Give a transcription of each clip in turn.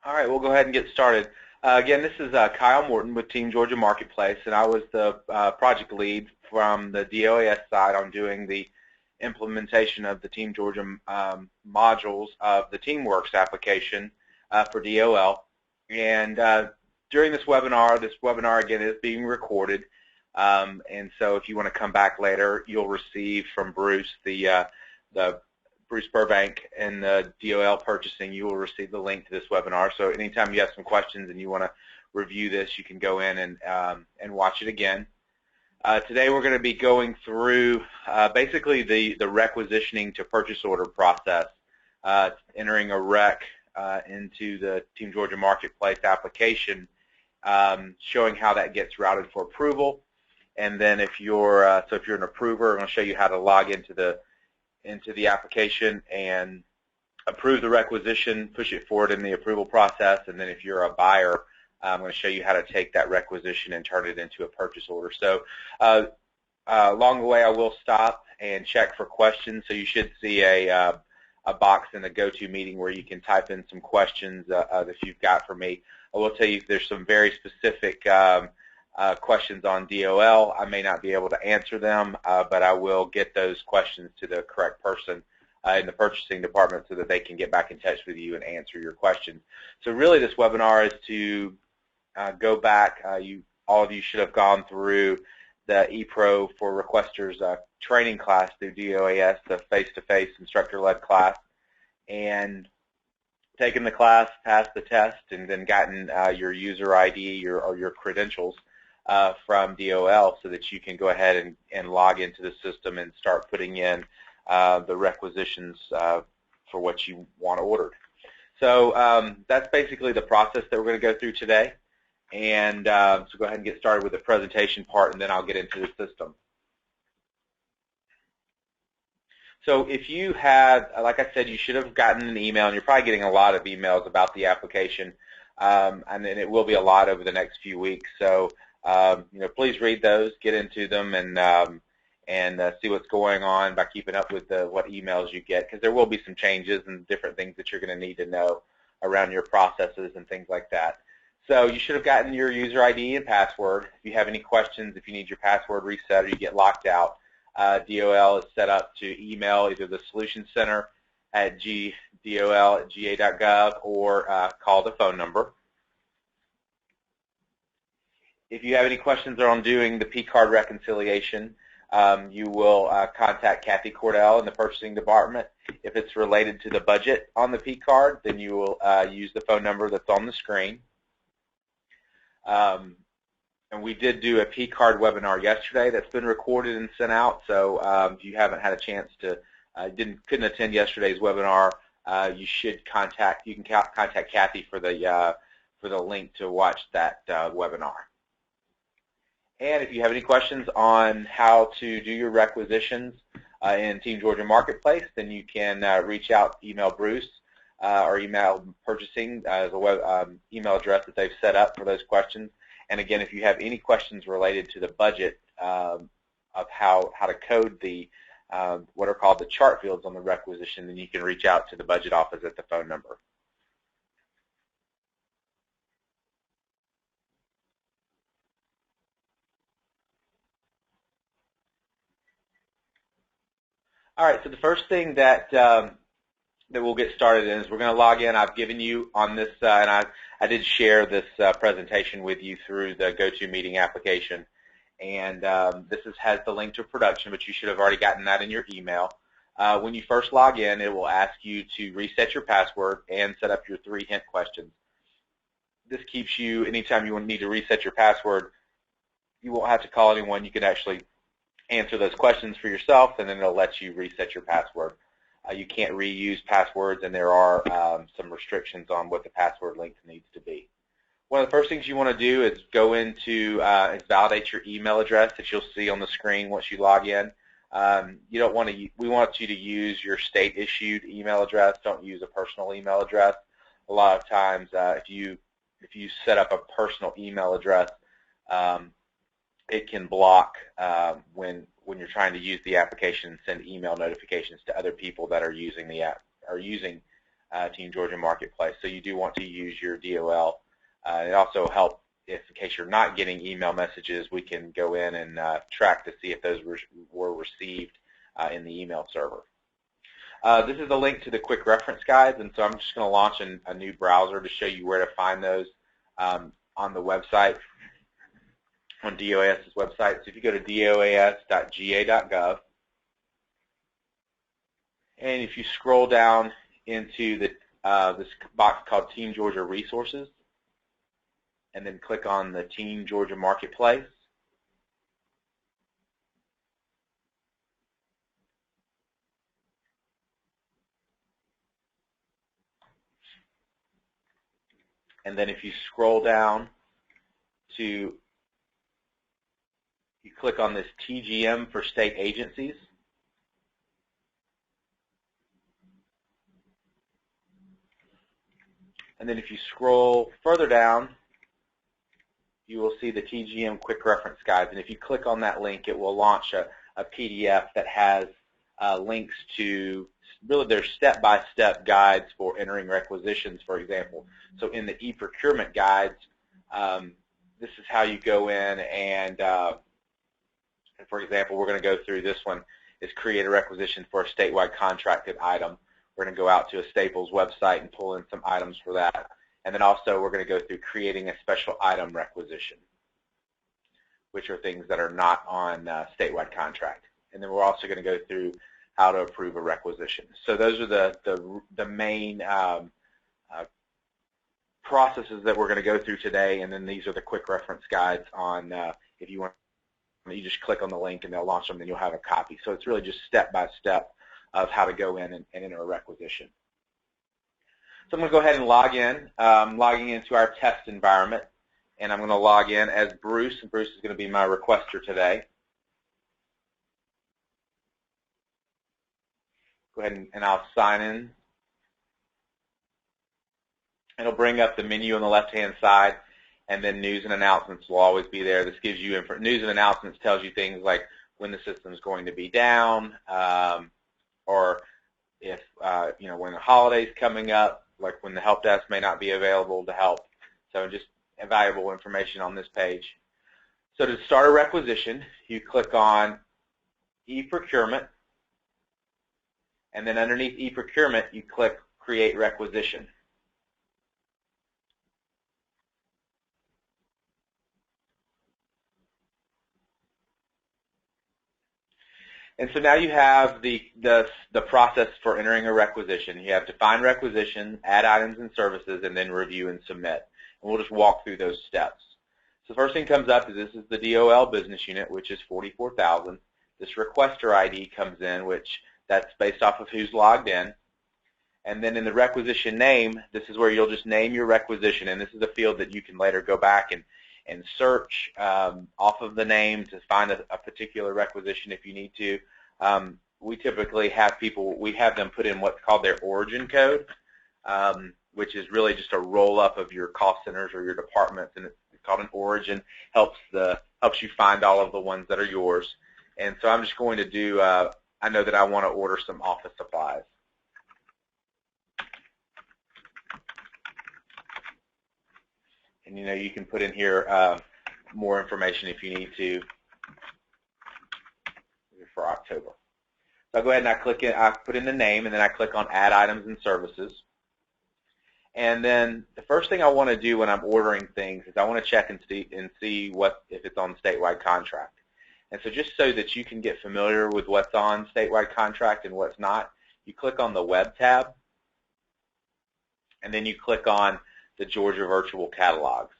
All right, we'll go ahead and get started. Again, this is Kyle Morton with Team Georgia Marketplace, and I was the project lead from the DOAS side on doing the implementation of the Team Georgia modules of the TeamWorks application for DOL. And during this webinar again is being recorded, and so if you want to come back later, you'll receive from Bruce, the Bruce Burbank and the DOL purchasing, you will receive the link to this webinar. So anytime you have some questions and you want to review this, you can go in and watch it again. Today we're going to be going through basically the requisitioning to purchase order process, entering a rec into the Team Georgia Marketplace application, showing how that gets routed for approval. And then if you're an approver, I'm going to show you how to log into the application and approve the requisition, push it forward in the approval process, and then if you're a buyer, I'm going to show you how to take that requisition and turn it into a purchase order. So along the way I will stop and check for questions, so you should see a box in the GoToMeeting where you can type in some questions that you've got for me. I will tell you there's some very specific questions on DOL. I may not be able to answer them, but I will get those questions to the correct person in the purchasing department so that they can get back in touch with you and answer your questions. So really this webinar is to go back. All of you should have gone through the ePro for requesters training class through DOAS, the face-to-face instructor-led class, and taken the class, passed the test, and then gotten your user ID or your credentials from DOL so that you can go ahead and log into the system and start putting in the requisitions for what you want ordered. So that's basically the process that we're going to go through today. And so go ahead and get started with the presentation part, and then I'll get into the system. So if you have, like I said, you should have gotten an email, and you're probably getting a lot of emails about the application, and then it will be a lot over the next few weeks. So please read those, get into them, and see what's going on by keeping up with what emails you get, because there will be some changes and different things that you're going to need to know around your processes and things like that. So you should have gotten your user ID and password. If you have any questions, if you need your password reset or you get locked out, DOL is set up to email either the Solution Center at gdol@ga.gov or call the phone number. If you have any questions on doing the P-card reconciliation, you will contact Kathy Cordell in the purchasing department. If it's related to the budget on the P-card, then you will use the phone number that's on the screen. And we did do a P-card webinar yesterday that's been recorded and sent out. So if you haven't had a chance to, couldn't attend yesterday's webinar, you can contact Kathy for the link to watch that webinar. And if you have any questions on how to do your requisitions in Team Georgia Marketplace, then you can reach out, email Bruce, or email purchasing the email address that they've set up for those questions. And again, if you have any questions related to the budget of how to code the what are called the chart fields on the requisition, then you can reach out to the budget office at the phone number. All right, so the first thing that we'll get started in is we're going to log in. I've given you on this, and I did share this presentation with you through the GoToMeeting application. And this has the link to production, but you should have already gotten that in your email. When you first log in, it will ask you to reset your password and set up your 3 hint questions. This keeps you, anytime you need to reset your password, you won't have to call anyone. You can actually answer those questions for yourself, and then it'll let you reset your password. You can't reuse passwords, and there are some restrictions on what the password length needs to be. One of the first things you want to do is go into and validate your email address that you'll see on the screen once you log in. We want you to use your state-issued email address. Don't use a personal email address. A lot of times, if you set up a personal email address, it can block when you're trying to use the application and send email notifications to other people that are using the app, or using Team Georgia Marketplace. So you do want to use your DOL. It also helps if, in case you're not getting email messages, we can go in and track to see if those were received in the email server. This is a link to the quick reference guides, and so I'm just going to launch a new browser to show you where to find those on the website, on DOAS's website. So if you go to doas.ga.gov, and if you scroll down into this box called Team Georgia Resources, and then click on the Team Georgia Marketplace, and then if you scroll down to, you click on this TGM for state agencies, and then if you scroll further down, you will see the TGM Quick Reference Guides, and if you click on that link, it will launch a PDF that has links to really their step-by-step guides for entering requisitions, for example. So in the e-procurement guides, this is how you go in and for example, we're going to go through this one, is create a requisition for a statewide contracted item. We're going to go out to a Staples website and pull in some items for that. And then also we're going to go through creating a special item requisition, which are things that are not on statewide contract. And then we're also going to go through how to approve a requisition. So those are the main processes that we're going to go through today, and then these are the quick reference guides on if you want, you just click on the link and they'll launch them and you'll have a copy. So it's really just step-by-step of how to go in and enter a requisition. So I'm going to go ahead and log in. I'm logging into our test environment, and I'm going to log in as Bruce, and Bruce is going to be my requester today. Go ahead and I'll sign in. It'll bring up the menu on the left-hand side, and then news and announcements will always be there. This gives you news and announcements tells you things like when the system is going to be down, or if when the holiday's coming up, like when the help desk may not be available to help. So just valuable information on this page. So to start a requisition, you click on e-procurement, and then underneath e-procurement, you click create requisition. And so now you have the process for entering a requisition. You have define requisition, add items and services, and then review and submit. And we'll just walk through those steps. So the first thing comes up is this is the DOL business unit, which is 44,000. This requester ID comes in, which that's based off of who's logged in. And then in the requisition name, this is where you'll just name your requisition. And this is a field that you can later go back and search off of the name to find a particular requisition if you need to. We typically have them put in what's called their origin code, which is really just a roll-up of your cost centers or your departments, and it's called an origin. Helps you find all of the ones that are yours. And so I'm just going to do, I know that I want to order some office supplies. And you can put in here more information if you need to for October. So I'll go ahead and I put in the name, and then I click on add items and services. And then the first thing I want to do when I'm ordering things is I want to check and see if it's on statewide contract. And so just so that you can get familiar with what's on statewide contract and what's not, you click on the Web tab, and then you click on the Georgia Virtual Catalogs.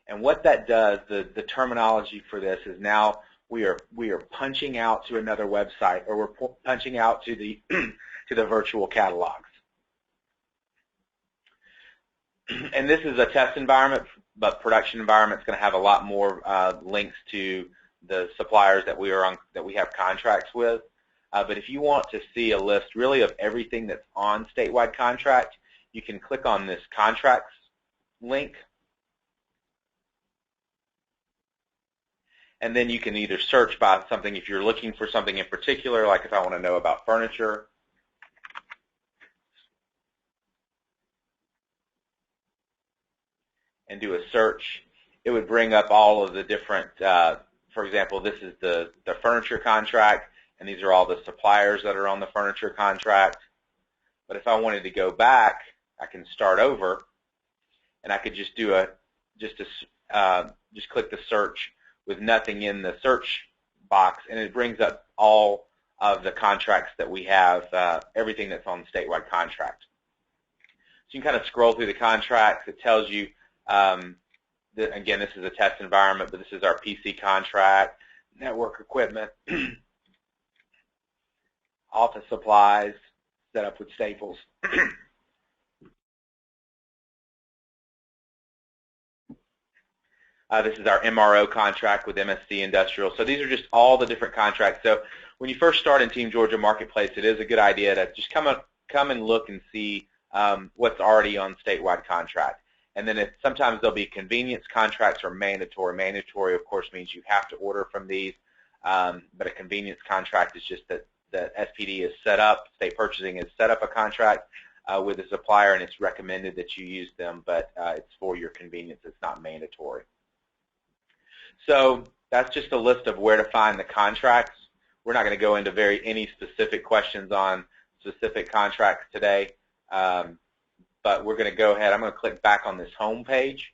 And what that does, the terminology for this is now we are punching out to another website, or we're punching out to the to the virtual catalogs. And this is a test environment, but production environment is going to have a lot more links to the suppliers that we have contracts with. But if you want to see a list really of everything that's on statewide contract, you can click on this contracts link. And then you can either search by something if you're looking for something in particular, like if I want to know about furniture. And do a search. It would bring up all of the different, for example, this is the furniture contract, and these are all the suppliers that are on the furniture contract. But if I wanted to go back, I can start over, and I could just do just click the search with nothing in the search box, and it brings up all of the contracts that we have, everything that's on the statewide contract. So you can kind of scroll through the contracts. It tells you, again, this is a test environment, but this is our PC contract, network equipment, office supplies, set up with Staples. This is our MRO contract with MSC Industrial. So these are just all the different contracts. So when you first start in Team Georgia Marketplace, it is a good idea to just come and look and see what's already on statewide contract. And then sometimes there'll be convenience contracts or mandatory. Mandatory, of course, means you have to order from these, but a convenience contract is just that the SPD is set up, state purchasing has set up a contract with a supplier, and it's recommended that you use them, but it's for your convenience. It's not mandatory. So that's just a list of where to find the contracts. We're not going to go into any specific questions on specific contracts today, but we're going to go ahead. I'm going to click back on this home page,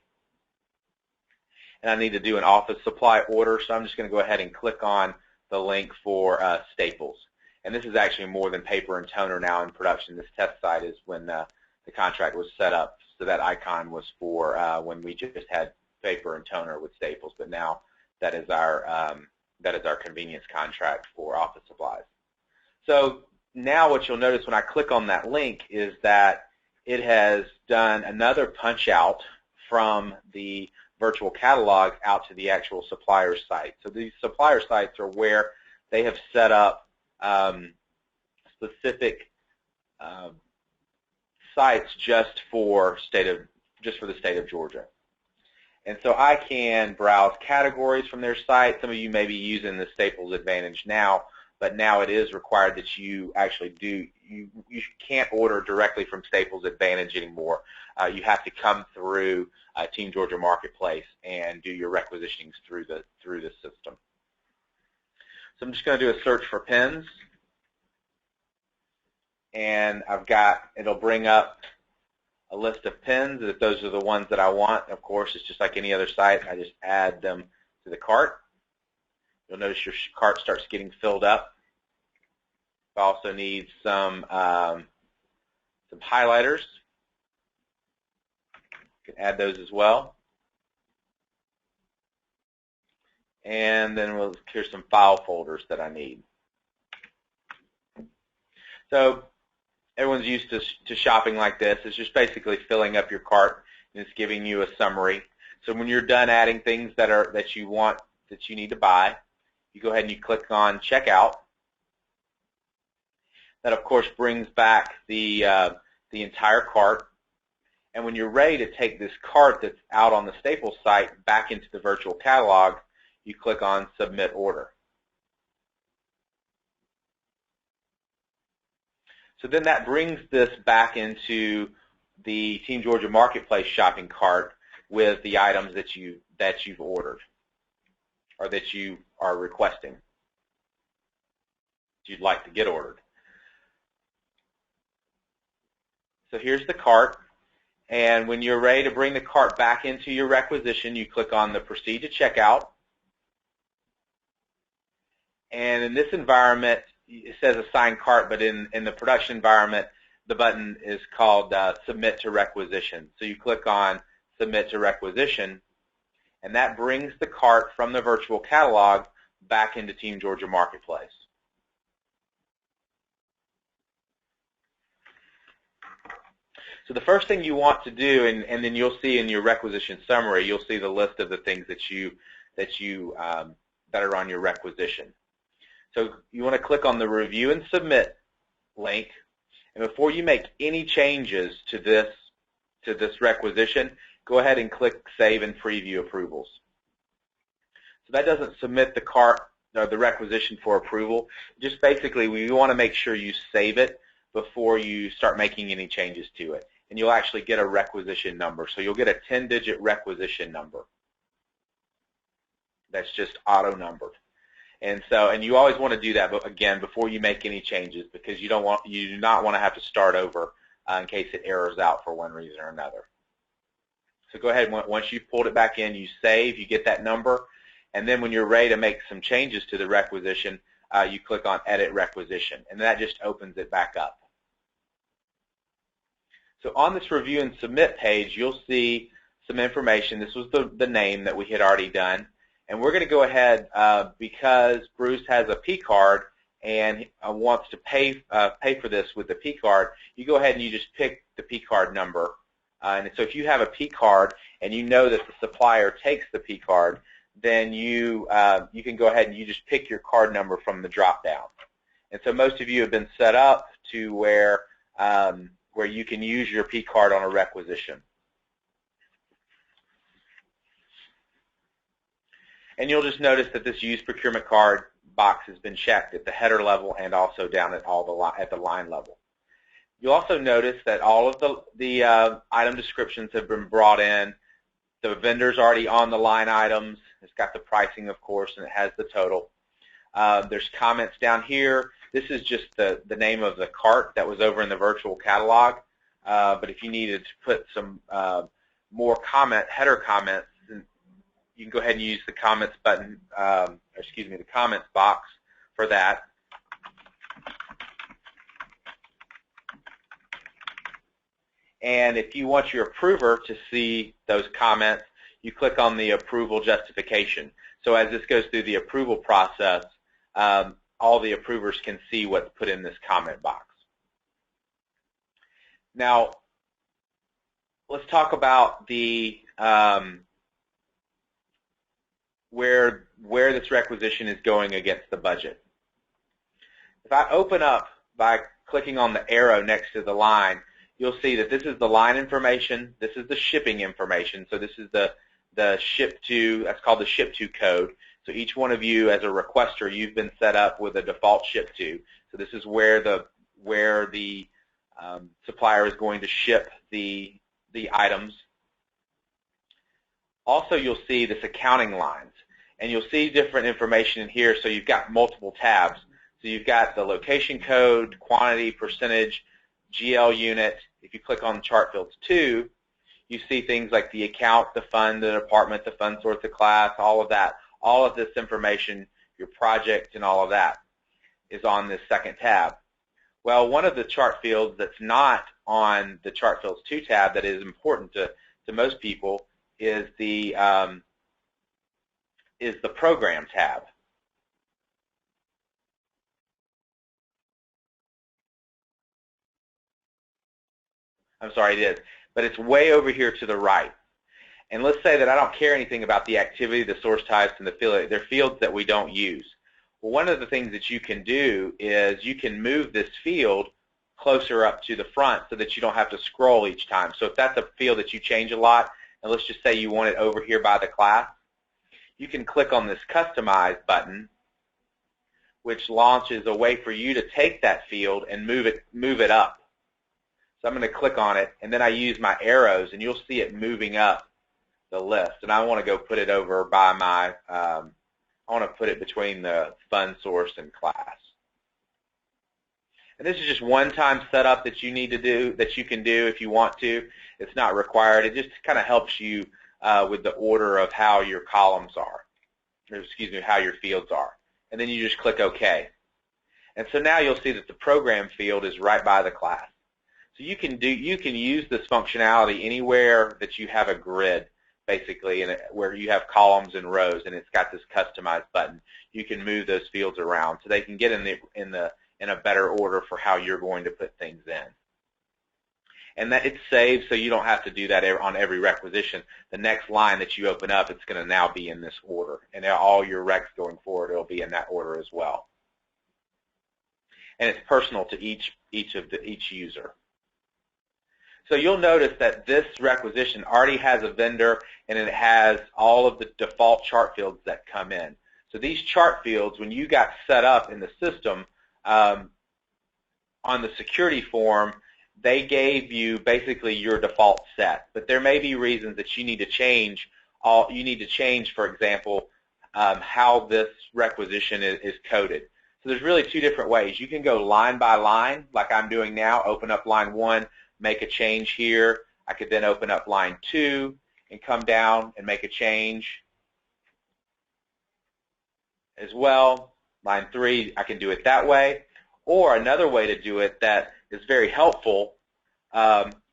and I need to do an office supply order, so I'm just going to go ahead and click on the link for Staples. And this is actually more than paper and toner now in production. This test site is when the contract was set up, so that icon was for when we just had paper and toner with Staples, but now that is our convenience contract for office supplies. So now what you'll notice when I click on that link is that it has done another punch out from the virtual catalog out to the actual supplier site. So these supplier sites are where they have set up specific sites just for the state of Georgia. And so I can browse categories from their site. Some of you may be using the Staples Advantage now, but now it is required that you actually you can't order directly from Staples Advantage anymore. You have to come through Team Georgia Marketplace and do your requisitionings through the system. So I'm just going to do a search for pens, and it'll bring up a list of pens. If those are the ones that I want, of course, it's just like any other site. I just add them to the cart. You'll notice your cart starts getting filled up. I also need some highlighters. You can add those as well. And then here's some file folders that I need. So everyone's used to shopping like this. It's just basically filling up your cart, and it's giving you a summary. So when you're done adding things that you need to buy, you go ahead and you click on Checkout. That, of course, brings back the entire cart. And when you're ready to take this cart that's out on the Staples site back into the virtual catalog, you click on Submit Order. So then that brings this back into the Team Georgia Marketplace shopping cart with the items that you've ordered or that you are requesting, that you'd like to get ordered. So here's the cart, and when you're ready to bring the cart back into your requisition, you click on the Proceed to Checkout. And in this environment, it says Assign Cart, but in the production environment, the button is called Submit to Requisition. So you click on Submit to Requisition, and that brings the cart from the virtual catalog back into Team Georgia Marketplace. So the first thing you want to do, and then you'll see in your requisition summary, you'll see the list of the things that are on your requisition. So you want to click on the Review and Submit link, and before you make any changes to this requisition, go ahead and click Save and Preview Approvals. So that doesn't submit the cart or the requisition for approval. Just basically, we want to make sure you save it before you start making any changes to it. And you'll actually get a requisition number. So you'll get a 10-digit requisition number that's just auto-numbered. And you always want to do that, but again, before you make any changes, because you do not want to have to start over in case it errors out for one reason or another. So go ahead, once you've pulled it back in, you save, you get that number, and then when you're ready to make some changes to the requisition, you click on Edit Requisition, and that just opens it back up. So on this Review and Submit page, you'll see some information. This was the name that we had already done. And we're going to go ahead, because Bruce has a P card and wants to pay for this with the P card, you go ahead and you just pick the P card number. And so if you have a P card and you know that the supplier takes the P card, then you can go ahead and you just pick your card number from the drop down. And so most of you have been set up to where you can use your P card on a requisition. And you'll just notice that this Use Procurement Card box has been checked at the header level and also down at the line level. You'll also notice that all of the item descriptions have been brought in. The vendor's already on the line items. It's got the pricing, of course, and it has the total. There's comments down here. This is just the name of the cart that was over in the virtual catalog. But if you needed to put some more header comments, you can go ahead and use the comments button, the comments box for that. And if you want your approver to see those comments, you click on the approval justification. So as this goes through the approval process, all the approvers can see what's put in this comment box. Now, let's talk about the where this requisition is going against the budget. If I open up by clicking on the arrow next to the line, you'll see that this is the line information, this is the shipping information, so this is the ship to, that's called the ship to code. So each one of you as a requester, you've been set up with a default ship to. So this is where the supplier is going to ship the items. Also, you'll see this accounting lines, and you'll see different information in here. So you've got multiple tabs. So you've got the location code, quantity, percentage, GL unit. If you click on chart fields 2, you see things like the account, the fund, the department, the fund source, the class, all of that. All of this information, your project, and all of that is on this second tab. Well, one of the chart fields that's not on the chart fields 2 tab that is important to most people is the program tab. I'm sorry, it is, but it's way over here to the right. And let's say that I don't care anything about the activity, the source types, and the field. They're fields that we don't use. Well, one of the things that you can do is you can move this field closer up to the front so that you don't have to scroll each time. So if that's a field that you change a lot, and let's just say you want it over here by the class, you can click on this Customize button, which launches a way for you to take that field and move it up. So I'm going to click on it, and then I use my arrows, and you'll see it moving up the list. And I want to go put it over by my, I want to put it between the fund source and class. And this is just one-time setup that you need to do, that you can do if you want to. It's not required. It just kind of helps you with the order of how your columns are, or excuse me, how your fields are. And then you just click OK. And so now you'll see that the program field is right by the class. So you can use this functionality anywhere that you have a grid, basically, and where you have columns and rows, and it's got this Customize button. You can move those fields around so they can get in a better order for how you're going to put things in. And that it's saved, so you don't have to do that on every requisition. The next line that you open up, it's going to now be in this order, and all your recs going forward, it'll be in that order as well. And it's personal to each user. So you'll notice that this requisition already has a vendor, and it has all of the default chart fields that come in. So these chart fields, when you got set up in the system, on the security form, they gave you basically your default set. But there may be reasons that you need to change. For example, how this requisition is coded. So there's really two different ways. You can go line by line, like I'm doing now, open up line 1, make a change here. I could then open up line 2 and come down and make a change as well. Line 3, I can do it that way. Or another way to do it that is very helpful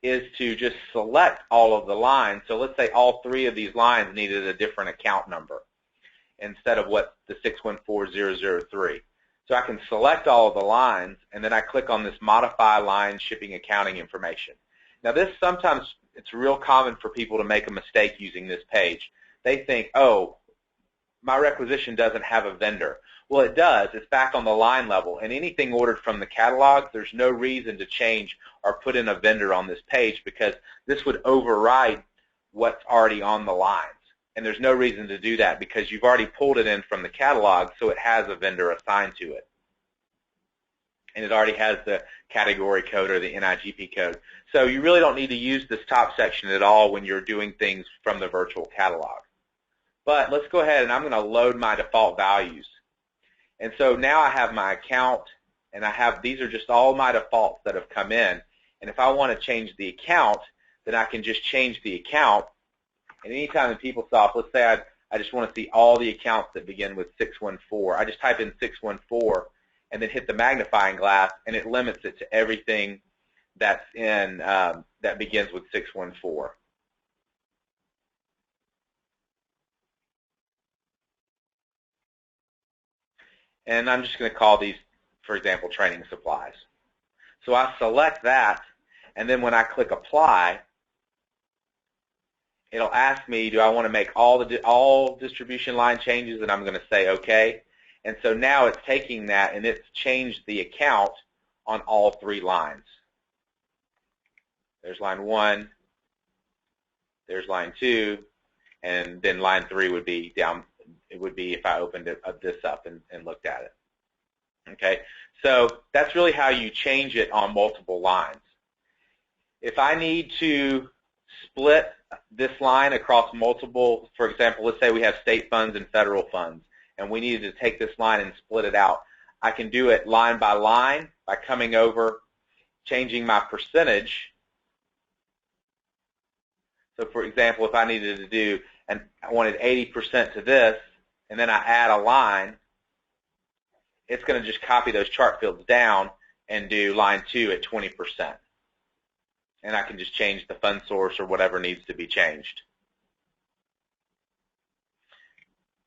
is to just select all of the lines. So let's say all 3 of these lines needed a different account number instead of what the 614003. So I can select all of the lines, and then I click on this Modify Line Shipping Accounting Information. Now this sometimes, it's real common for people to make a mistake using this page. They think, oh, my requisition doesn't have a vendor. Well, it does. It's back on the line level, and anything ordered from the catalog, there's no reason to change or put in a vendor on this page because this would override what's already on the lines. And there's no reason to do that because you've already pulled it in from the catalog, so it has a vendor assigned to it. And it already has the category code or the NIGP code. So you really don't need to use this top section at all when you're doing things from the virtual catalog. But let's go ahead and I'm going to load my default values. And so now I have my account, and these are just all my defaults that have come in. And if I want to change the account, then I can just change the account. And anytime in PeopleSoft, let's say I just want to see all the accounts that begin with 614. I just type in 614 and then hit the magnifying glass, and it limits it to everything that's in that begins with 614. And I'm just going to call these, for example, training supplies. So I select that, and then when I click Apply, it'll ask me, do I want to make all distribution line changes, and I'm going to say OK. And so now it's taking that, and it's changed the account on all 3 lines. There's line 1, there's line 2, and then line 3 would be down. It would be if I opened this up and looked at it. Okay, so that's really how you change it on multiple lines. If I need to split this line across multiple, for example, let's say we have state funds and federal funds, and we needed to take this line and split it out. I can do it line by line by coming over, changing my percentage. So for example, if I needed to do, and I wanted 80% to this, and then I add a line, it's going to just copy those chart fields down and do line 2 at 20%. And I can just change the fund source or whatever needs to be changed.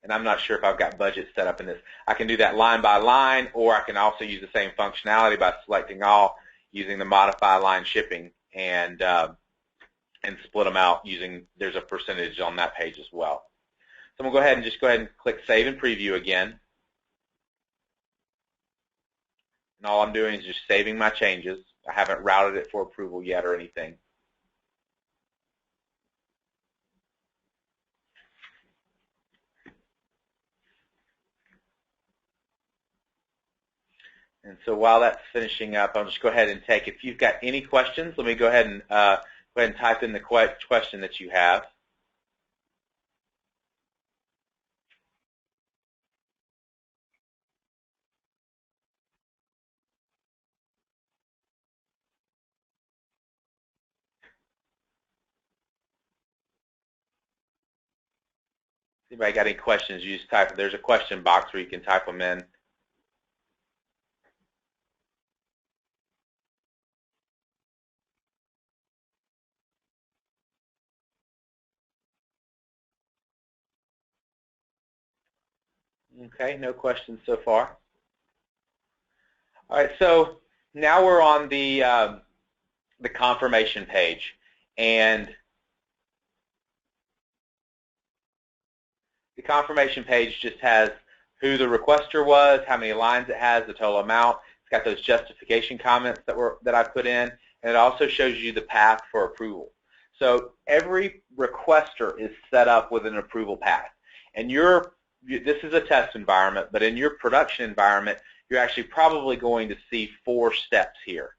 And I'm not sure if I've got budget set up in this. I can do that line by line, or I can also use the same functionality by selecting all, using the Modify Line Shipping, and split them out using, there's a percentage on that page as well. So I'm going to go ahead and click Save and Preview again. And all I'm doing is just saving my changes. I haven't routed it for approval yet or anything. And so while that's finishing up, I'll just go ahead and take, if you've got any questions, let me go ahead and type in the question that you have. Anybody got any questions? You just type. There's a question box where you can type them in. Okay, no questions so far. All right, so now we're on the confirmation page, and the confirmation page just has who the requester was, how many lines it has, the total amount. It's got those justification comments that I put in, and it also shows you the path for approval. So every requester is set up with an approval path. And this is a test environment, but in your production environment, you're actually probably going to see 4 steps here.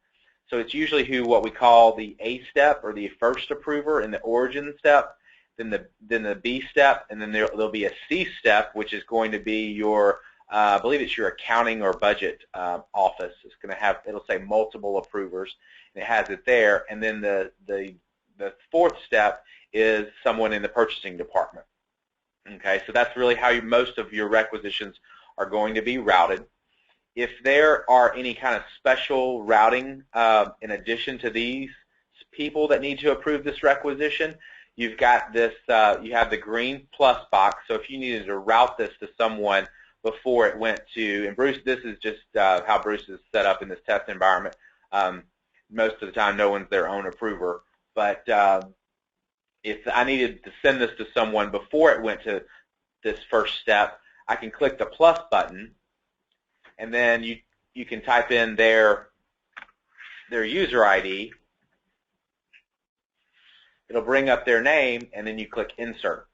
So it's usually what we call the A step, or the first approver in the origin step, then the B step, and then there'll be a C step, which is going to be your, I believe it's your accounting or budget office. It's going to have, it'll say multiple approvers, and it has it there. And then the 4th step is someone in the purchasing department. Okay, so that's really how most of your requisitions are going to be routed. If there are any kind of special routing in addition to these people that need to approve this requisition, you've got this, you have the green plus box. So if you needed to route this to someone before it went to, and Bruce, this is just how Bruce is set up in this test environment. Most of the time, no one's their own approver. But if I needed to send this to someone before it went to this first step, I can click the plus button, and then you can type in their user ID. It'll bring up their name, and then you click Insert.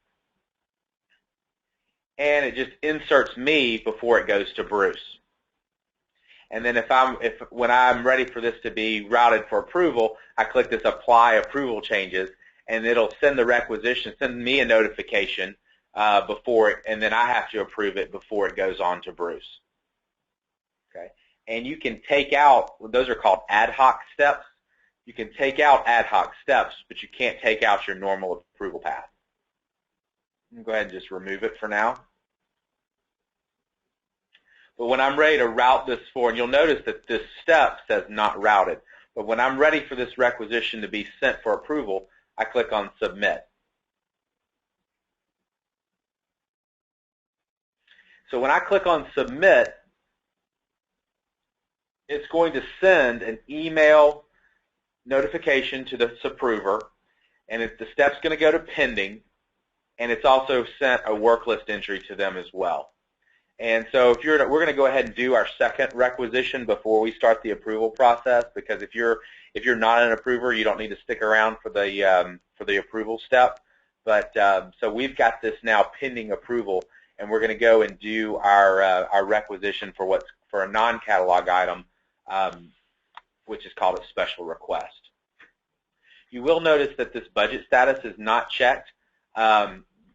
And it just inserts me before it goes to Bruce. And then when I'm ready for this to be routed for approval, I click this Apply Approval Changes, and it'll send the requisition, send me a notification before it, and then I have to approve it before it goes on to Bruce. Okay, and you can take out, those are called ad hoc steps. You can take out ad hoc steps, but you can't take out your normal approval path. Go ahead and just remove it for now. But when I'm ready to route this for, and you'll notice that this step says not routed, but when I'm ready for this requisition to be sent for approval, I click on Submit. So when I click on Submit, it's going to send an email notification to this approver, and the step's going to go to pending, and it's also sent a work list entry to them as well. And so we're going to go ahead and do our second requisition before we start the approval process, because if you're not an approver, you don't need to stick around for the approval step. But so we've got this now pending approval, and we're going to go and do our requisition for a non-catalog item, which is called a special request. You will notice that this budget status is not checked.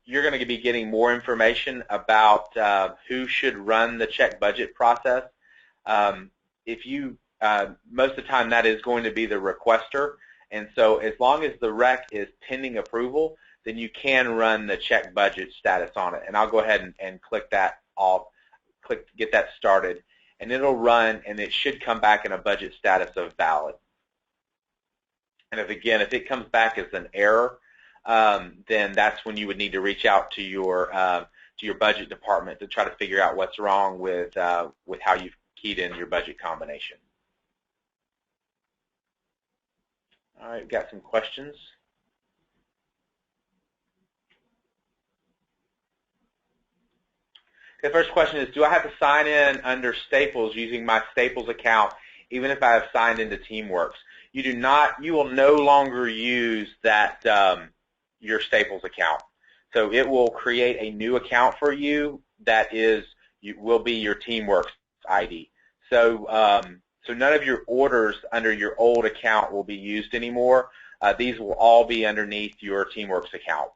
You're going to be getting more information about who should run the check budget process. Most of the time that is going to be the requester, and so as long as the rec is pending approval, then you can run the check budget status on it. And I'll go ahead and click that off, get that started, and it'll run, and it should come back in a budget status of valid. And if it comes back as an error, then that's when you would need to reach out to your budget department to try to figure out what's wrong with how you've keyed in your budget combination. All right, we've got some questions. The first question is, do I have to sign in under Staples using my Staples account even if I have signed into TeamWorks? You do not. You will no longer use that your Staples account. So it will create a new account for you that will be your TeamWorks ID. So so none of your orders under your old account will be used anymore. These will all be underneath your TeamWorks account.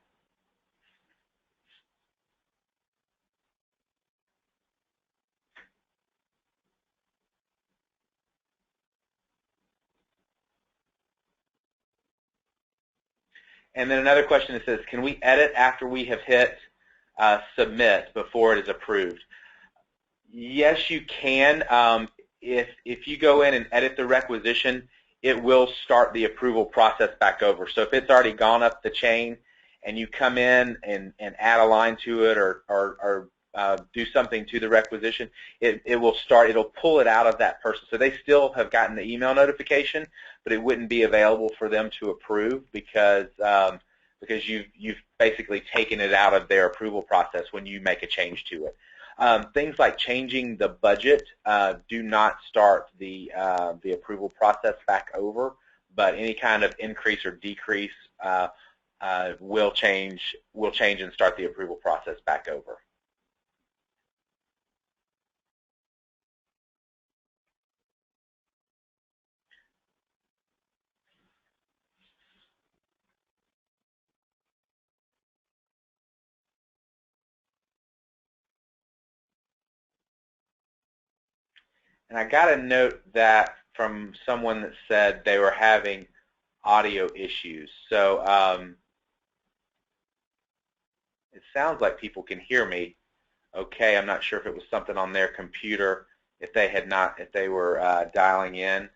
And then another question that says, can we edit after we have hit submit before it is approved? Yes, you can. If you go in and edit the requisition, it will start the approval process back over. So if it's already gone up the chain and you come in and add a line to it or do something to the requisition, it'll pull it out of that person. So they still have gotten the email notification, but it wouldn't be available for them to approve because you've basically taken it out of their approval process when you make a change to it. Things like changing the budget do not start the approval process back over, but any kind of increase or decrease will change and start the approval process back over. And I got a note that from someone that said they were having audio issues. So it sounds like people can hear me okay. I'm not sure if it was something on their computer, if they were dialing in.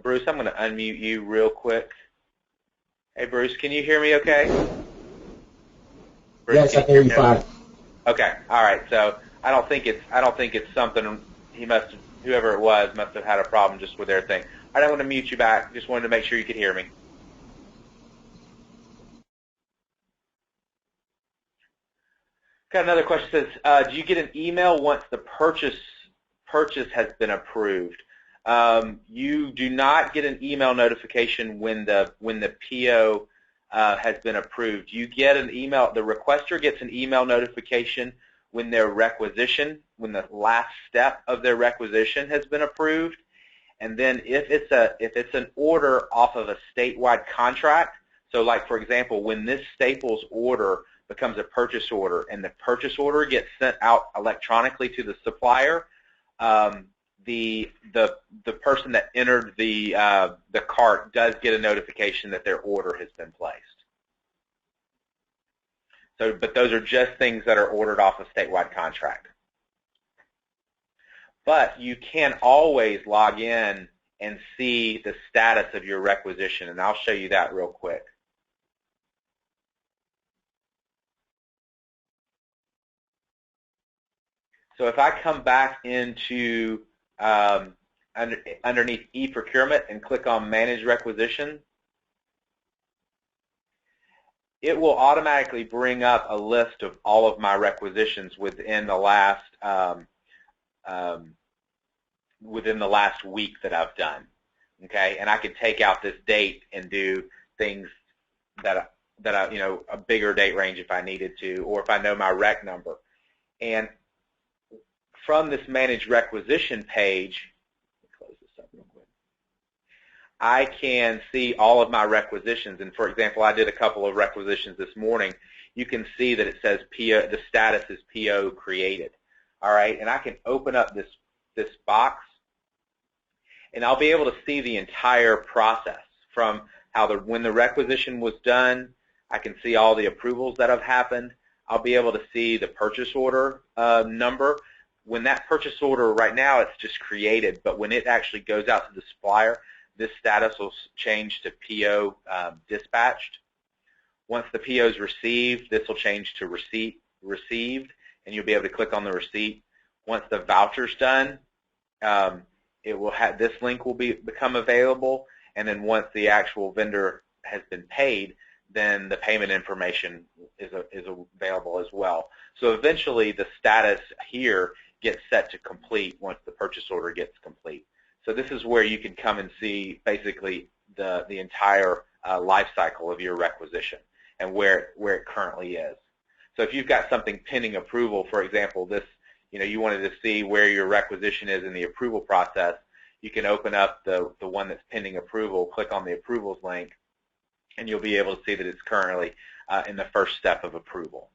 Bruce, I'm going to unmute you real quick. Hey, Bruce, can you hear me okay? Bruce, yes, I can hear you fine. Okay, all right. So I don't think it's something whoever it was must have had a problem just with their thing. All right, I'm going to mute you back. Just wanted to make sure you could hear me. Got another question. Says, do you get an email once the purchase has been approved? You do not get an email notification when the PO has been approved. You get an email. The requester gets an email notification when their requisition, when the last step of their requisition has been approved, and then if it's an order off of a statewide contract. So, like for example, when this Staples order becomes a purchase order and the purchase order gets sent out electronically to the supplier, the person that entered the cart does get a notification that their order has been placed. So, but those are just things that are ordered off a statewide contract. But you can always log in and see the status of your requisition, and I'll show you that real quick. So if I come back into underneath e-procurement and click on Manage Requisition, it will automatically bring up a list of all of my requisitions within the last week that I've done. Okay, and I can take out this date and do things that a bigger date range if I needed to, or if I know my rec number. And from this Manage Requisition page, let me close this up real quick, I can see all of my requisitions. And for example, I did a couple of requisitions this morning. You can see that it says PO, the status is PO created. All right, and I can open up this box, and I'll be able to see the entire process from when the requisition was done. I can see all the approvals that have happened. I'll be able to see the purchase order number. When that purchase order, right now it's just created, but when it actually goes out to the supplier, this status will change to PO dispatched. Once the PO is received, this will change to received, and you'll be able to click on the receipt. Once the voucher's done, this link will become available, and then once the actual vendor has been paid, then the payment information is available as well. So eventually the status here gets set to complete once the purchase order gets complete. So this is where you can come and see basically the entire life cycle of your requisition and where it currently is. So if you've got something pending approval, for example, you wanted to see where your requisition is in the approval process, you can open up the one that's pending approval, click on the approvals link, and you'll be able to see that it's currently in the first step of approval.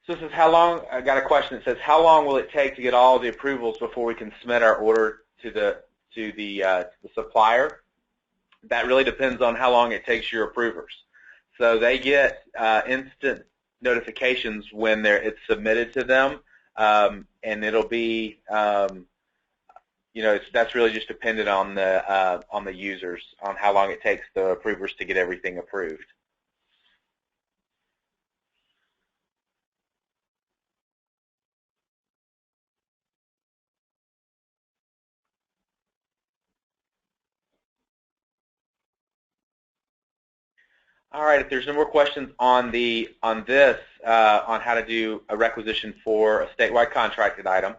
So this is how long. I got a question that says, how long will it take to get all the approvals before we can submit our order to the supplier? That really depends on how long it takes your approvers. So they get instant notifications when it's submitted to them, and it'll be that's really just dependent on the users, on how long it takes the approvers to get everything approved. All right, if there's no more questions on how to do a requisition for a statewide contracted item,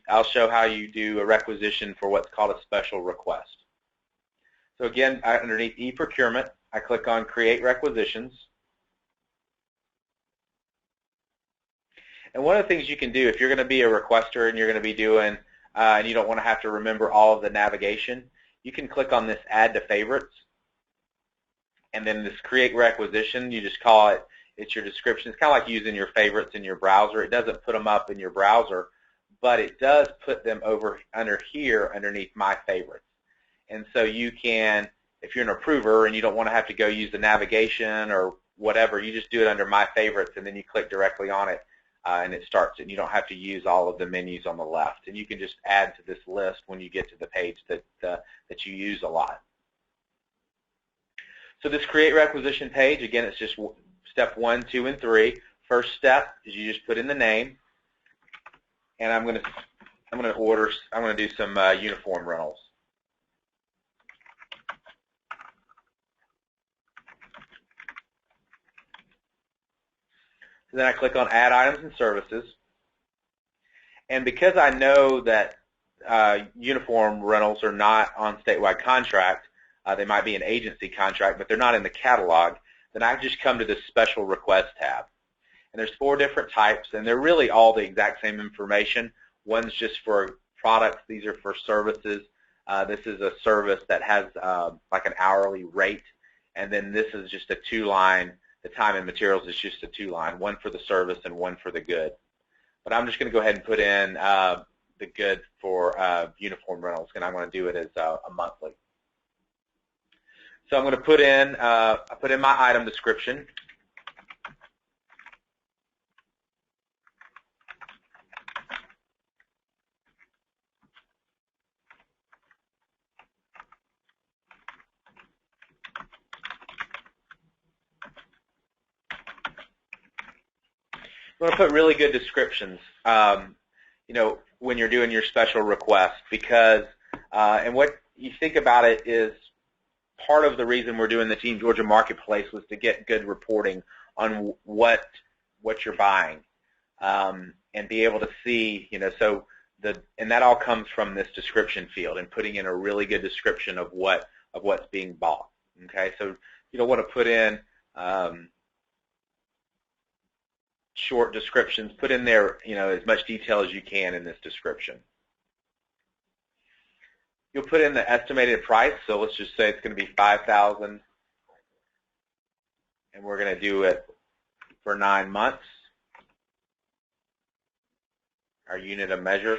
I'll show how you do a requisition for what's called a special request. So again, underneath e-procurement, I click on Create Requisitions. And one of the things you can do, if you're going to be a requester and you're going to be doing, and you don't want to have to remember all of the navigation, you can click on this Add to Favorites. And then this Create Requisition, you just call it, it's your description. It's kind of like using your favorites in your browser. It doesn't put them up in your browser, but it does put them over under here underneath My Favorites. And so you can, if you're an approver and you don't want to have to go use the navigation or whatever, you just do it under My Favorites, and then you click directly on it, and it starts, and you don't have to use all of the menus on the left. And you can just add to this list when you get to the page that you use a lot. So this Create Requisition page, again, it's just step 1, 2, and 3. First step is you just put in the name, and I'm going to do some uniform rentals. So then I click on Add Items and Services, and because I know that uniform rentals are not on statewide contract, they might be an agency contract, but they're not in the catalog, then I just come to this Special Request tab. And there's 4 different types, and they're really all the exact same information. One's just for products. These are for services. This is a service that has like an hourly rate, and then this is just a 2-line. The time and materials is just a 2-line, one for the service and one for the good. But I'm just going to go ahead and put in the good for uniform rentals, and I'm going to do it as a monthly. So I'm going to put in my item description. I'm going to put really good descriptions, when you're doing your special request, because and what you think about it is, part of the reason we're doing the Team Georgia Marketplace was to get good reporting on what you're buying, and be able to see, and that all comes from this description field and putting in a really good description of what's being bought. Okay, so you don't want to put in short descriptions. Put in there, as much detail as you can in this description. You'll put in the estimated price, so let's just say it's going to be $5,000, and we're going to do it for 9 months. Our unit of measure,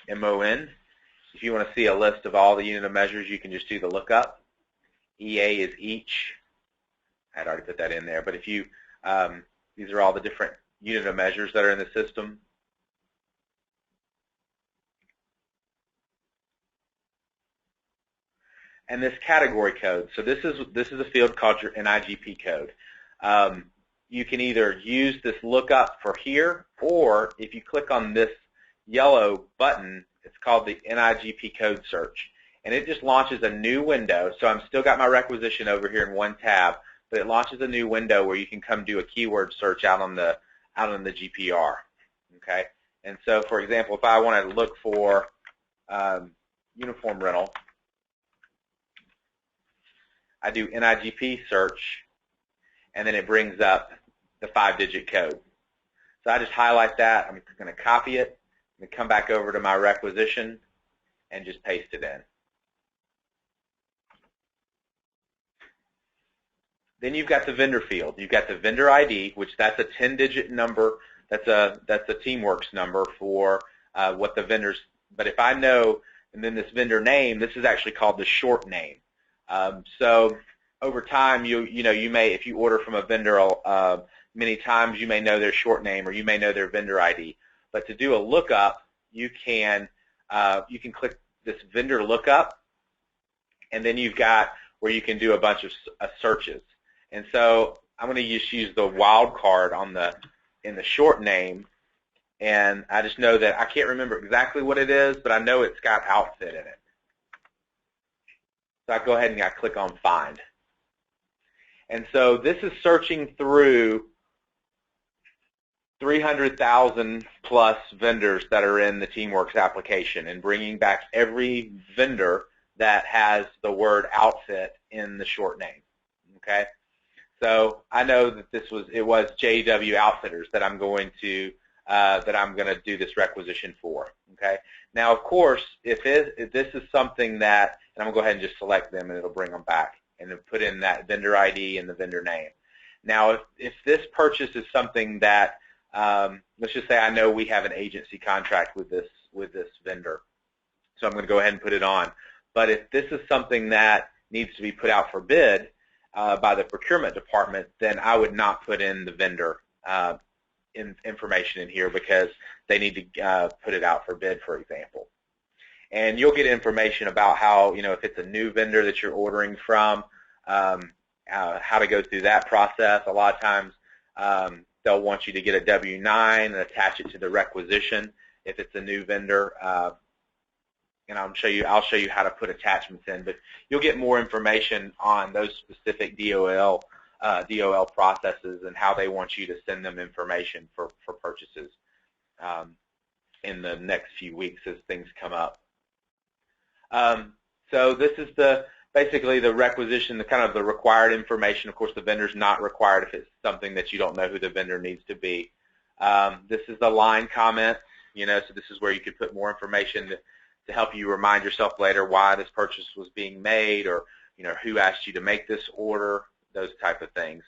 MON. If you want to see a list of all the unit of measures, you can just do the lookup. EA is each. I had already put that in there, but if you, these are all the different unit of measures that are in the system. And this category code. So this is a field called your NIGP code. You can either use this lookup for here, or if you click on this yellow button, it's called the NIGP code search, and it just launches a new window. So I'm still got my requisition over here in one tab, but it launches a new window where you can come do a keyword search out on the GPR. Okay, and so for example, if I wanted to look for uniform rental, I do NIGP search, and then it brings up the 5-digit code. So I just highlight that. I'm going to copy it, and come back over to my requisition, and just paste it in. Then you've got the vendor field. You've got the vendor ID, which that's a 10-digit number. That's a TeamWorks number for what the vendors. But if I know, and then this vendor name, this is actually called the short name. So over time, you may, if you order from a vendor many times you may know their short name or you may know their vendor ID. But to do a lookup, you can click this vendor lookup, and then you've got where you can do a bunch of searches. And so I'm going to just use the wildcard in the short name, and I just know that I can't remember exactly what it is, but I know it's got outfit in it. So I go ahead and I click on Find. And so this is searching through 300,000 plus vendors that are in the TeamWorks application and bringing back every vendor that has the word outfit in the short name. Okay, so I know that it was JW Outfitters that I'm going to do this requisition for. Okay, now of course if this is something that, and I'm gonna go ahead and just select them and it'll bring them back and then put in that vendor ID and the vendor name. Now if this purchase is something that let's just say I know we have an agency contract with this vendor, so I'm going to go ahead and put it on. But if this is something that needs to be put out for bid by the procurement department, then I would not put in the vendor information in here because they need to put it out for bid, for example. And you'll get information about how, if it's a new vendor that you're ordering from, how to go through that process. A lot of times they'll want you to get a W-9 and attach it to the requisition if it's a new vendor. And I'll show you how to put attachments in, but you'll get more information on those specific DOL processes and how they want you to send them information for purchases in the next few weeks as things come up. So this is basically the requisition, the required information. Of course, the vendor's not required if it's something that you don't know who the vendor needs to be. This is the line comment, so this is where you could put more information to help you remind yourself later why this purchase was being made, or who asked you to make this order, those type of things.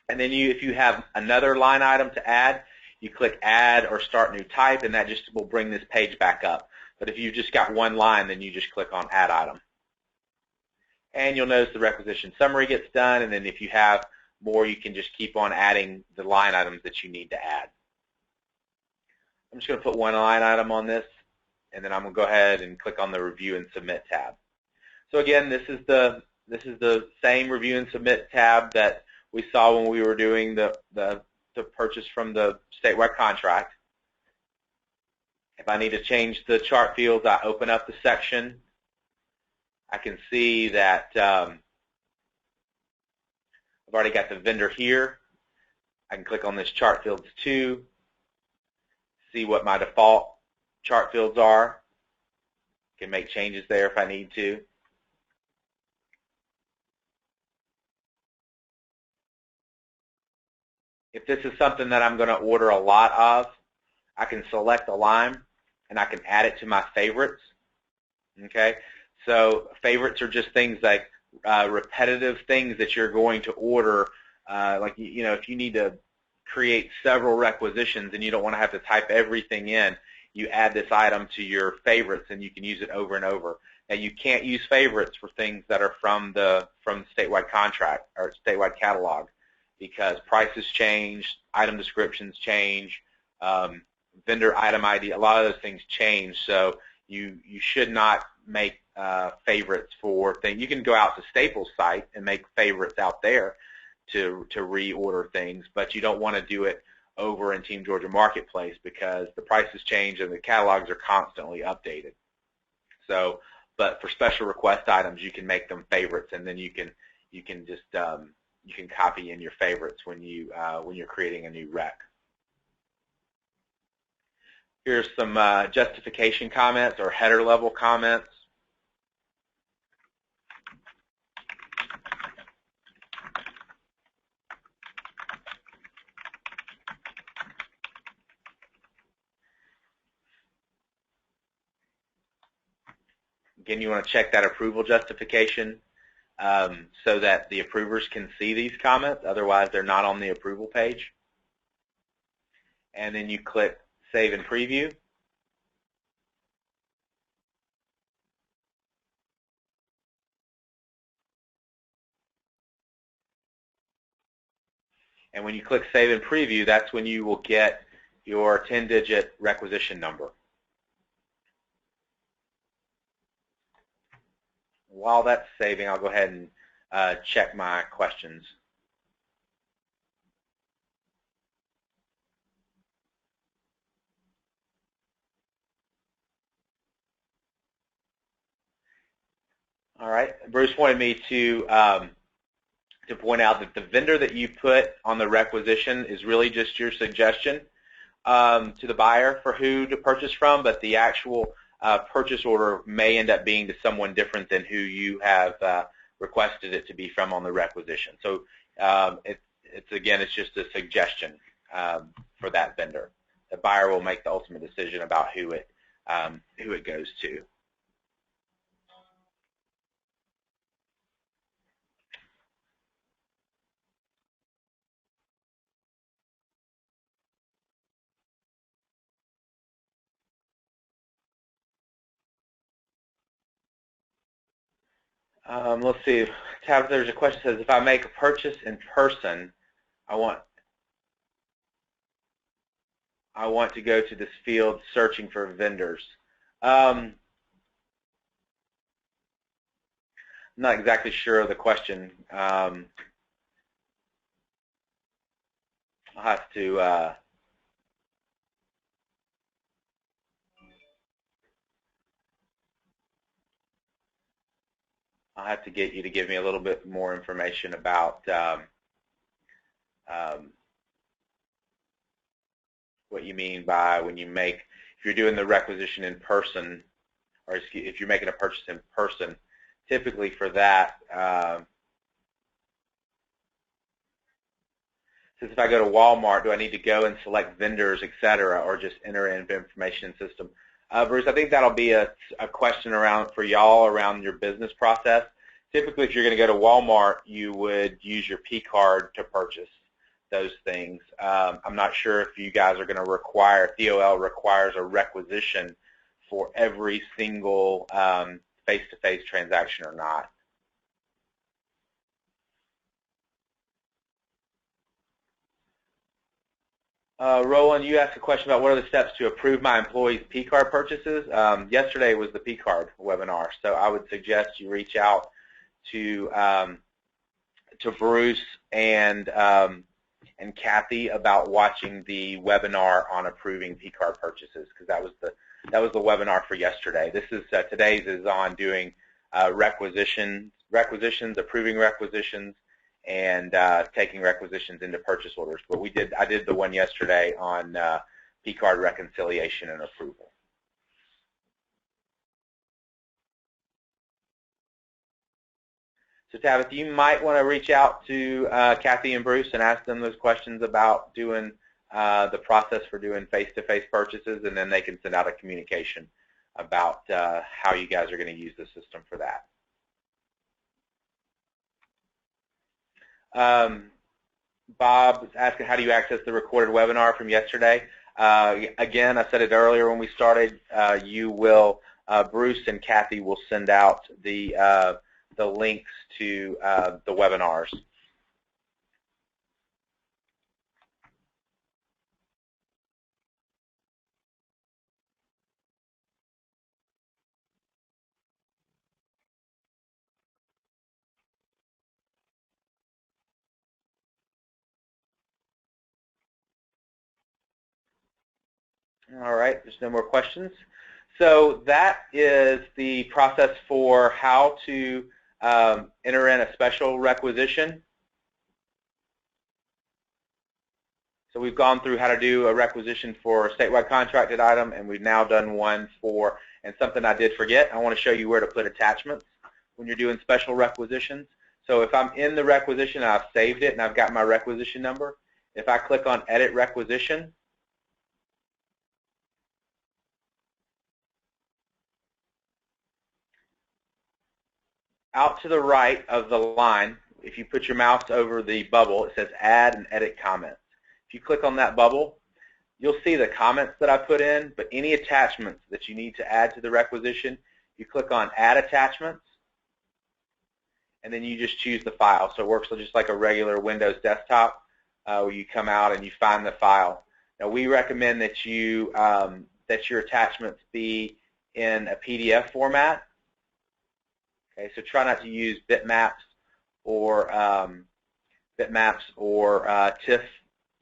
And then if you have another line item to add, you click Add or Start New Type, and that just will bring this page back up. But if you've just got one line, then you just click on Add Item. And you'll notice the requisition summary gets done, and then if you have more, you can just keep on adding the line items that you need to add. I'm just going to put one line item on this, and then I'm going to go ahead and click on the Review and Submit tab. So again, this is the same Review and Submit tab that we saw when we were doing the purchase from the statewide contract. If I need to change the chart fields, I open up the section. I can see that I've already got the vendor here. I can click on this chart fields 2, see what my default chart fields are. I can make changes there if I need to. If this is something that I'm going to order a lot of, I can select a line and I can add it to my favorites. Okay, so favorites are just things like repetitive things that you're going to order. Like if you need to create several requisitions and you don't want to have to type everything in, you add this item to your favorites and you can use it over and over. Now you can't use favorites for things that are from the statewide contract or statewide catalog, because prices change, item descriptions change, vendor item ID, a lot of those things change. So you should not make favorites for things. You can go out to Staples site and make favorites out there to reorder things, but you don't want to do it over in Team Georgia Marketplace because the prices change and the catalogs are constantly updated. So, but for special request items, you can make them favorites, and then you can just you can copy in your favorites when you're creating a new rec. Here's some justification comments or header level comments. Again, you want to check that approval justification so that the approvers can see these comments. Otherwise, they're not on the approval page. and then you click Save and Preview. And when you click Save and Preview, that's when you will get your 10-digit requisition number. While that's saving, I'll go ahead and check my questions. All right. Bruce wanted me to point out that the vendor that you put on the requisition is really just your suggestion to the buyer for who to purchase from, but the actual purchase order may end up being to someone different than who you have requested it to be from on the requisition. So it's just a suggestion for that vendor. The buyer will make the ultimate decision about who it goes to. Let's see. Tabitha, there's a question that says, if I make a purchase in person, I want to go to this field searching for vendors. I'm not exactly sure of the question. I'll have to get you to give me a little bit more information about what you mean by when you make, if you're doing the requisition in person, or if you're making a purchase in person, typically for that, since if I go to Walmart, do I need to go and select vendors, etc., or just enter in the information system? Bruce, I think that'll be a question for y'all around your business process. Typically, if you're going to go to Walmart, you would use your P card to purchase those things. I'm not sure if you guys are going to require, DOL requires a requisition for every single face-to-face transaction or not. Roland, you asked a question about what are the steps to approve my employees' P card purchases. Yesterday was the P card webinar, so I would suggest you reach out to Bruce and Kathy about watching the webinar on approving P card purchases, because that was the webinar for yesterday. This is today's is on doing requisitions, approving requisitions, and taking requisitions into purchase orders. But I did the one yesterday on P card reconciliation and approval. So Tabitha, you might want to reach out to Kathy and Bruce and ask them those questions about doing the process for doing face-to-face purchases, and then they can send out a communication about how you guys are going to use the system for that. Bob is asking, how do you access the recorded webinar from yesterday? Again, I said it earlier when we started. Bruce and Kathy will send out the links to the webinars. All right, there's no more questions. So that is the process for how to enter in a special requisition. So we've gone through how to do a requisition for a statewide contracted item, and we've now done one for, and something I did forget, I want to show you where to put attachments when you're doing special requisitions. So if I'm in the requisition and I've saved it and I've got my requisition number, if I click on Edit Requisition, out to the right of the line, if you put your mouse over the bubble, it says Add and Edit Comments. If you click on that bubble, you'll see the comments that I put in, but any attachments that you need to add to the requisition, you click on Add Attachments, and then you just choose the file. So it works just like a regular Windows desktop, where you come out and you find the file. Now we recommend that you that your attachments be in a PDF format. Okay, so try not to use bitmaps or TIFF,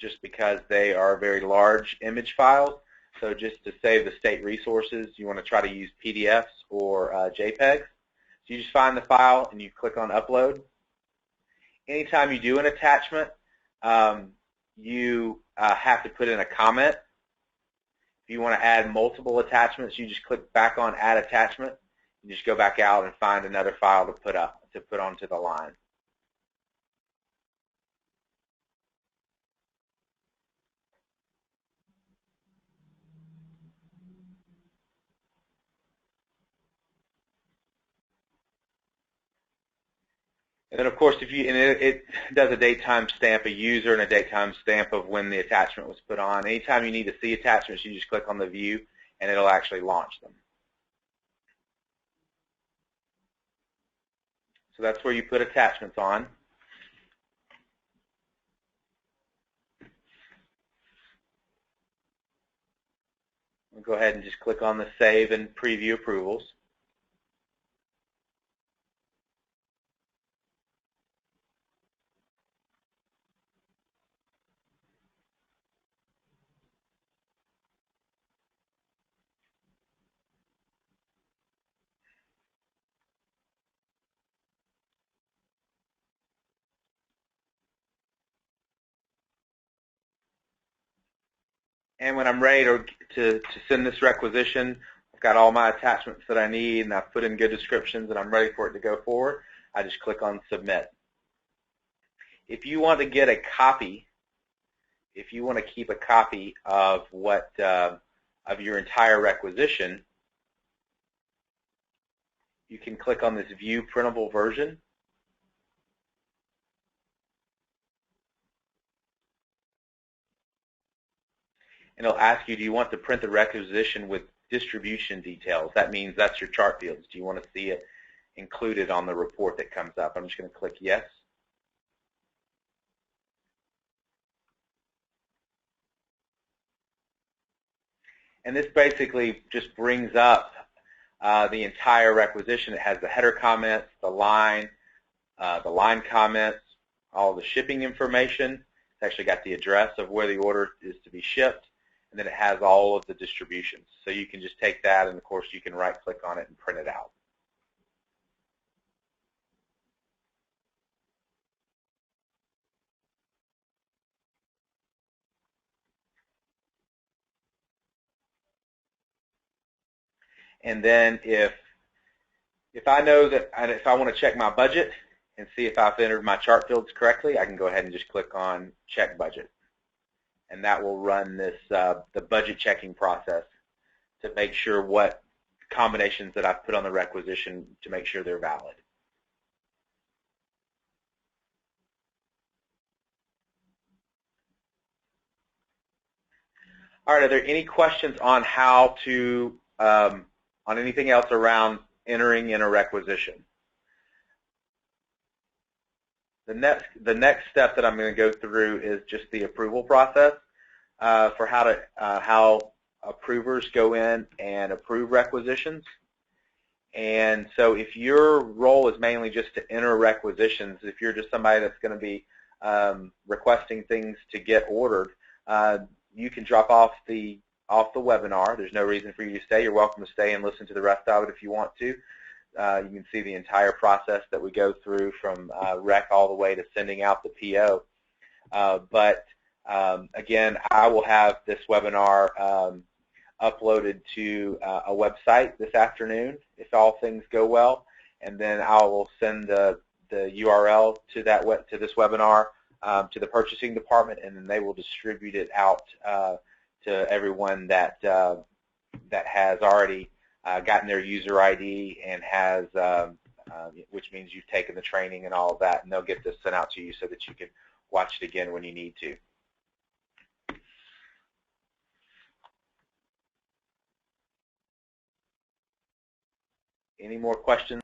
just because they are very large image files. So just to save the state resources, you want to try to use PDFs or JPEGs. So you just find the file and you click on Upload. Anytime you do an attachment, you have to put in a comment. If you want to add multiple attachments, you just click back on Add Attachment. You just go back out and find another file to put onto the line. And then, of course, it does a date time stamp, a user, and a date time stamp of when the attachment was put on. Anytime you need to see attachments, you just click on the view, and it'll actually launch them. So that's where you put attachments on. We'll go ahead and just click on the Save and Preview Approvals. And when I'm ready to send this requisition, I've got all my attachments that I need, and I've put in good descriptions, and I'm ready for it to go forward, I just click on Submit. If you want to get a copy, if you want to keep a copy of of your entire requisition, you can click on this View Printable Version. And it'll ask you, do you want to print the requisition with distribution details? That means that's your chart fields. Do you want to see it included on the report that comes up? I'm just going to click Yes. And this basically just brings up the entire requisition. It has the header comments, the line comments, all the shipping information. It's actually got the address of where the order is to be shipped. And then it has all of the distributions. So you can just take that, and of course you can right-click on it and print it out. And then if I know that, if I want to check my budget and see if I've entered my chart fields correctly, I can go ahead and just click on Check Budget. And that will run this the budget checking process to make sure what combinations that I've put on the requisition to make sure they're valid. All right, are there any questions on how to, on anything else around entering in a requisition? The next step that I'm going to go through is just the approval process for how approvers go in and approve requisitions. And so if your role is mainly just to enter requisitions, if you're just somebody that's going to be requesting things to get ordered, you can drop off the webinar. There's no reason for you to stay. You're welcome to stay and listen to the rest of it if you want to. You can see the entire process that we go through from rec all the way to sending out the PO. But again, I will have this webinar uploaded to a website this afternoon if all things go well, and then I will send the URL to this webinar to the purchasing department, and then they will distribute it out to everyone that has already gotten their user ID and has, which means you've taken the training and all of that, and they'll get this sent out to you so that you can watch it again when you need to. Any more questions?